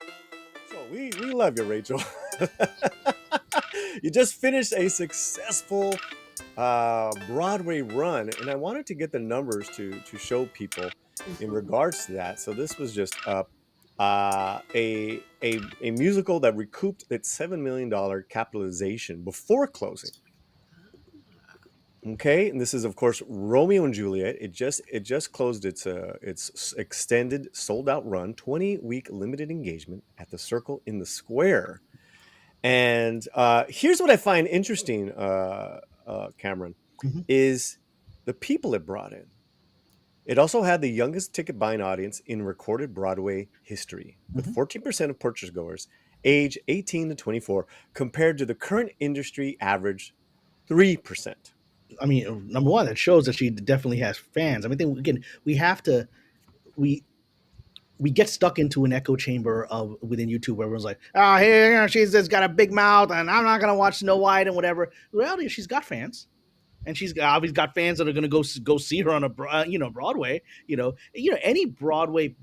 So we love you, Rachel. You just finished a successful Broadway run, and I wanted to get the numbers to show people in Mhm. regards to that. So this was just a musical that recouped its $7 million capitalization before closing. Okay, and this is of course Romeo and Juliet. It just closed its extended sold out run, 20-week limited engagement at the Circle in the Square. And here's what I find interesting, Cameron, Mhm. is the people it brought in. It also had the youngest ticket buying audience in recorded Broadway history, with Mhm. 14% of purchase goers age 18 to 24, compared to the current industry average 3%. I mean, number one, that shows that she definitely has fans. I mean, again, we have to we we get stuck into an echo chamber of within YouTube where everyone's like, "Oh, here, she's just got a big mouth, and I'm not gonna watch Snow White and whatever." The reality is, she's got fans, and she's obviously got fans that are gonna go see her on a Broadway. Any Broadway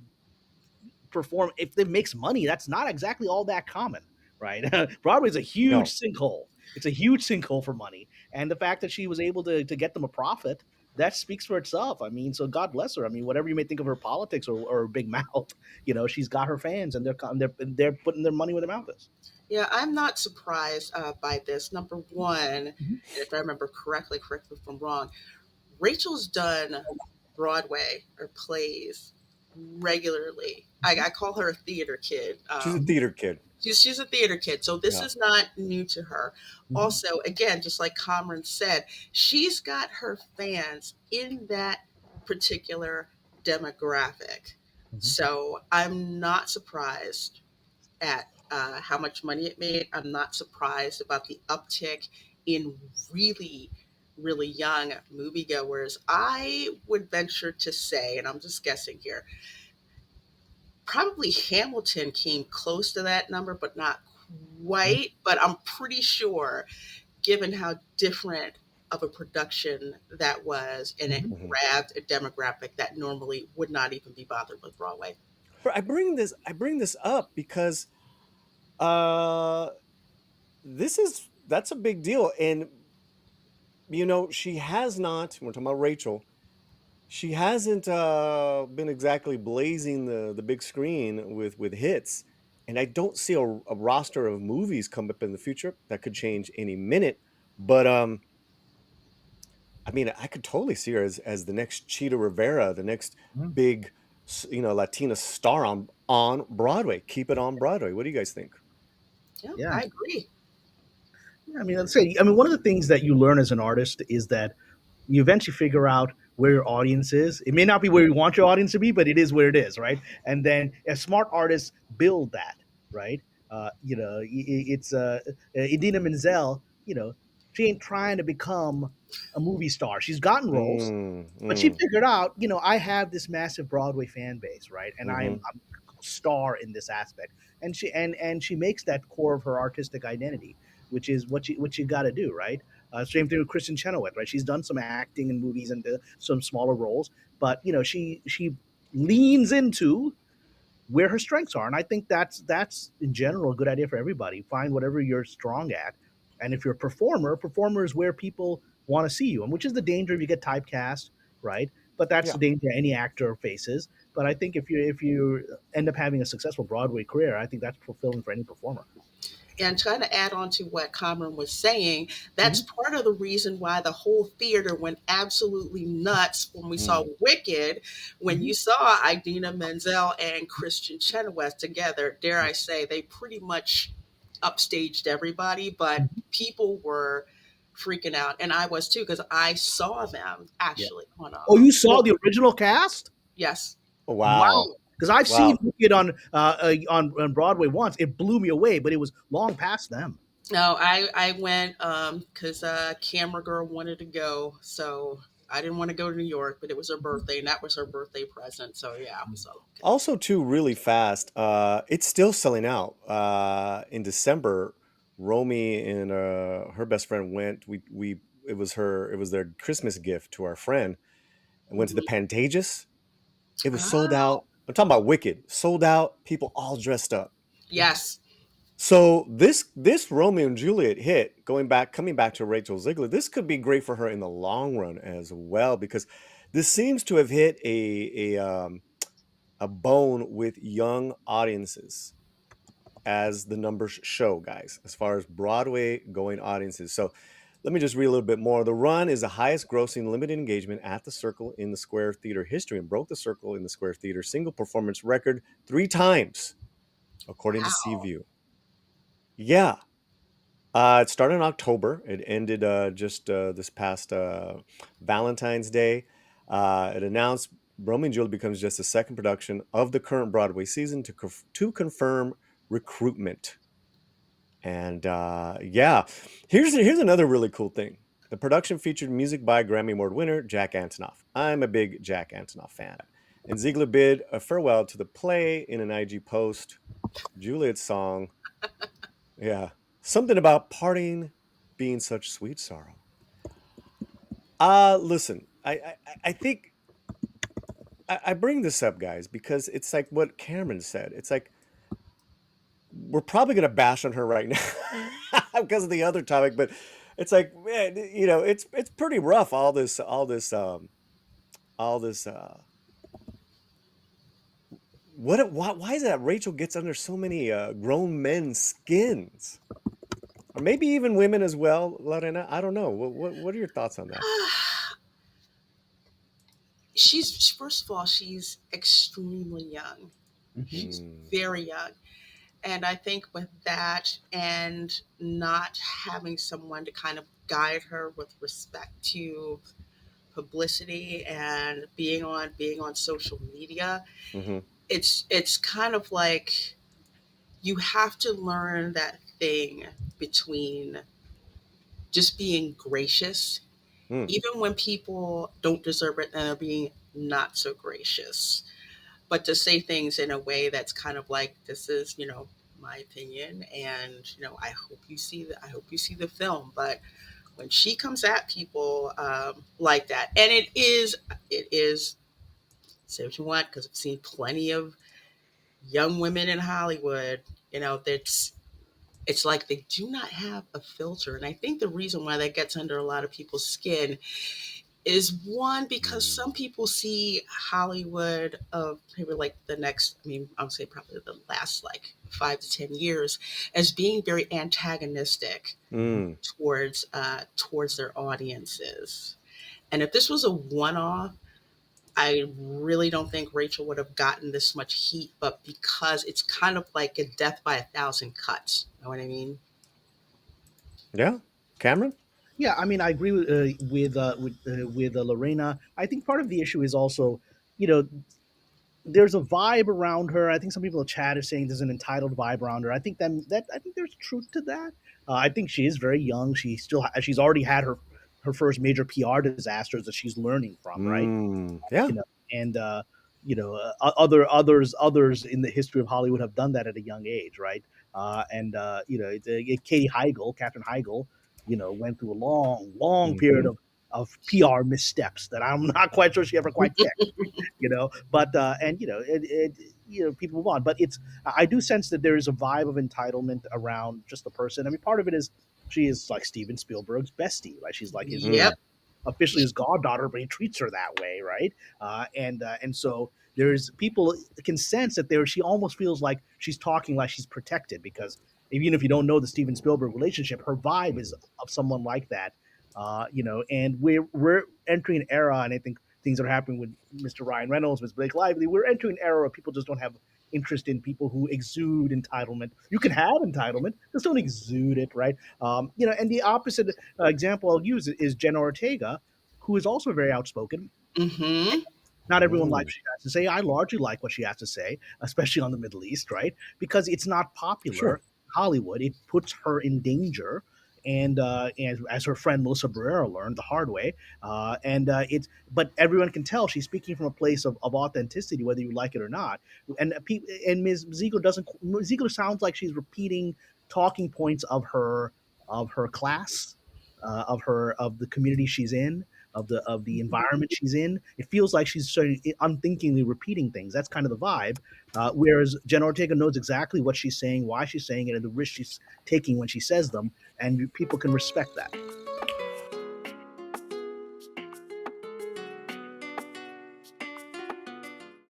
perform if it makes money, that's not exactly all that common, right? Broadway's a huge No, sinkhole. It's a huge sinkhole for money, and the fact that she was able to get them a profit, that speaks for itself. I mean, so God bless her. I mean, whatever you may think of her politics or her big mouth, she's got her fans, and they're putting their money where their mouth is. Yeah, I'm not surprised by this. Number one, and Mhm. if I remember correctly, correct me if I'm wrong, Rachel's done Broadway or plays regularly. I call her a theater kid. she's a theater kid. She's a theater kid, so this Yeah. is not new to her. Mhm. Also, again, just like Cameron said, she's got her fans in that particular demographic. Mhm. So I'm not surprised at how much money it made. I'm not surprised about the uptick in really, really young moviegoers. I would venture to say, and I'm just guessing here, probably Hamilton came close to that number, but not Mhm. quite. But I'm pretty sure, given how different of a production that was, and it Mhm. Mhm. grabbed a demographic that normally would not even be bothered with Broadway. I bring this up because uh that's a big deal. And she has not, we're talking about Rachel, she hasn't been exactly blazing the big screen with hits. And I don't see a roster of movies come up in the future that could change any minute. But I mean, I could totally see her as the next Cheetah Rivera, the next Mhm. big Latina star on Broadway. Keep it on Broadway. What do you guys think? Yeah, Yeah. I agree. Yeah, I mean, let's say, I mean, one of the things that you learn as an artist is that you eventually figure out where your audience is. It may not be where you want your audience to be, but it is where it is, right? And then as smart artists build that, right? It's Idina Menzel. She ain't trying to become a movie star. She's gotten roles, Mm, but she mm, figured out, I have this massive Broadway fan base, right? And mm-hmm. I'm a star in this aspect, and she makes that core of her artistic identity, which is what you got to do, right? Same thing with Kristen Chenoweth, right? She's done some acting in movies and some smaller roles, but she leans into where her strengths are, and I think that's in general a good idea for everybody. Find whatever you're strong at, and if you're a performer is where people want to see you, and which is the danger if you get typecast, right? But that's Yeah. the danger any actor faces. But I think if you end up having a successful Broadway career, I think that's fulfilling for any performer. And trying to add on to what Cameron was saying, that's Mhm. part of the reason why the whole theater went absolutely nuts when we saw Mm, Wicked. When Mhm. you saw Idina Menzel and Christian Chenoweth together, dare I say, they pretty much upstaged everybody, but Mhm. people were freaking out. And I was too, because I saw them Yeah. actually on Oh, a you saw full, the original cast? yes. wow. Wow. Because I've seen Wow. it on Broadway once. It blew me away, but it was long past them. No, I went because camera girl wanted to go, so I didn't want to go to New York, but it was her birthday, and that was her birthday present. So yeah, I was okay. Also, too, really fast. It's still selling out. In December, Romy and her best friend went. We it was their Christmas gift to our friend, and went to the Hmm. Pantages. It was sold Oh, out. I'm talking about Wicked. Sold out. People all dressed up. Yes. So this Romeo and Juliet hit, coming back to Rachel Zegler, this could be great for her in the long run as well, because this seems to have hit a bone with young audiences, as the numbers show, guys, as far as Broadway going audiences. So let me just read a little bit more. The run is the highest grossing limited engagement at the Circle in the Square Theater history, and broke the Circle in the Square Theater single performance record 3 times, according to Wow. CView. Yeah. It started in October. It ended just this past Valentine's Day. It announced Romeo and Juliet becomes just the second production of the current Broadway season to confirm recruitment. And yeah, here's another really cool thing. The production featured music by Grammy Award winner Jack Antonoff. I'm a big Jack Antonoff fan. And Ziegler bid a farewell to the play in an IG post. Juliet's song, yeah, something about parting being such sweet sorrow. Listen, I think I bring this up, guys, because it's like what Cameron said. It's like we're probably gonna bash on her right now because of the other topic, but it's like, man, it's pretty rough. All this. Why is it that Rachel gets under so many grown men's skins, or maybe even women as well, Lorena? I don't know. What are your thoughts on that? She's, first of all, she's extremely young. Mhm. She's Mm, very young. And I think with that and not having someone to kind of guide her with respect to publicity and being on social media, hmm it's kind of like you have to learn that thing between just being gracious, mm, even when people don't deserve it and are being not so gracious, but to say things in a way that's kind of like, this is, my opinion, and I hope you see the film. But when she comes at people like that, and it is, say what you want, because I've seen plenty of young women in Hollywood, that's, it's like they do not have a filter. And I think the reason why that gets under a lot of people's skin is, one, because mm, some people see Hollywood of maybe like the next, I mean, I would say probably the last like 5 to 10 years, as being very antagonistic mm. towards their audiences. And if this was a one-off, I really don't think Rachel would have gotten this much heat. But because it's kind of like a death by a thousand cuts, you know what I mean? Yeah, Cameron. Yeah, I mean, I agree with Lorena. I think part of the issue is also, you know, there's a vibe around her. I think some people in the chat are saying there's an entitled vibe around her. I think that I think there's truth to that. I think she is very young. She's already had her first major PR disasters that she's learning from, right? Yeah. You know, and others in the history of Hollywood have done that at a young age, right? Katie Heigl, Catherine Heigl, went through a long period hmm of PR missteps that I'm not quite sure she ever quite fixed, but and people move on, but I do sense that there is a vibe of entitlement around just the person. I mean, part of it is she is like Steven Spielberg's bestie, right? She's like his Mm, Yep. officially his goddaughter, but he treats her that way, right? And so there's people can sense that she almost feels like she's talking like she's protected, because even if you don't know the Steven Spielberg relationship, her vibe is mm, of someone like that. And we're entering an era, and I think things that are happening with Mr. Ryan Reynolds, with Blake Lively, we're entering an era where people just don't have interest in people who exude entitlement. You can have entitlement, just don't exude it, right? And the opposite example I'll use is Jenna Ortega, who is also very outspoken. Mm-hmm. Not everyone likes mm. what she has to say. I largely like what she has to say, especially on the Middle East, right? Because it's not popular Sure. in Hollywood. It puts her in danger. And as her friend Melissa Barrera learned the hard way, but everyone can tell she's speaking from a place of authenticity, whether you like it or not. And Ms. Ziegler sounds like she's repeating talking points of her class, of the community she's in, of the environment she's in. It feels like she's sort of unthinkingly repeating things. That's kind of the vibe. Whereas Jen Ortega knows exactly what she's saying, why she's saying it, and the risk she's taking when she says them, and people can respect that.